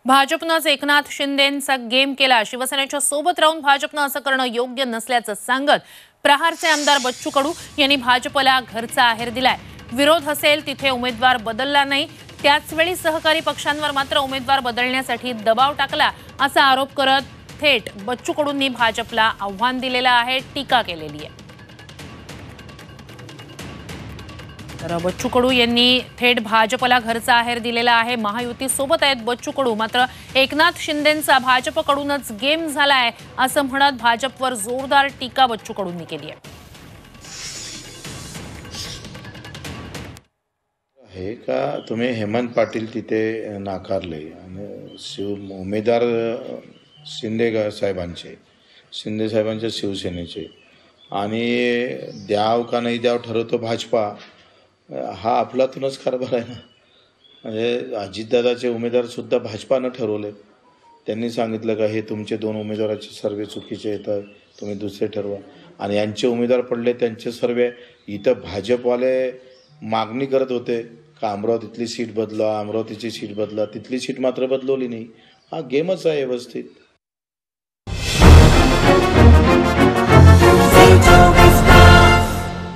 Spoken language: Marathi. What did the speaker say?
भाजपनंच एकनाथ शिंदेंचा गेम केला। शिवसेनेच्या सोबत राहून भाजपनं असं करणं योग्य नसल्याचं सांगत प्रहारचे आमदार बच्चू कडू यांनी भाजपला घरचा आहेर दिलाय। विरोध असेल तिथे उमेदवार बदलला नाही, त्याचवेळी सहकारी पक्षांवर मात्र उमेदवार बदलण्यासाठी दबाव टाकला असा आरोप करत थेट बच्चू कडूंनी भाजपला आव्हान दिलेलं आहे, टीका केलेली आहे। तर बच्चू कडू यांनी थेट भाजपला घरचा आहेर दिलेला आहे। महायुती सोबत आहेत बच्चू कडू, मात्र एकनाथ शिंदेंचा भाजपकडूनच गेम झालाय असं म्हणत भाजपवर जोरदार टीका बच्चू कडूंनी केली आहे। हे का तुम्ही हेमंत पाटील तिथे नाकारले आणि उमेदवार शिंदे साहेबांचे शिवसेनेचे आणि द्याव का नाही द्याव ठरवतो भाजपा, हा आपलातूनच कारभार आहे ना। म्हणजे अजितदादाचे उमेदवार सुद्धा भाजपानं ठरवले। त्यांनी सांगितलं का हे तुमचे 2 उमेदवाराचे सर्वे चुकीचे येतात, तुम्ही दुसरे ठरवा। आणि यांचे उमेदवार पडले त्यांचे सर्वे इथं भाजपवाले मागणी करत होते का अमरावतीतली सीट बदला, अमरावतीची सीट बदला, तिथली सीट मात्र बदलवली नाही। हा गेमच आहे व्यवस्थित।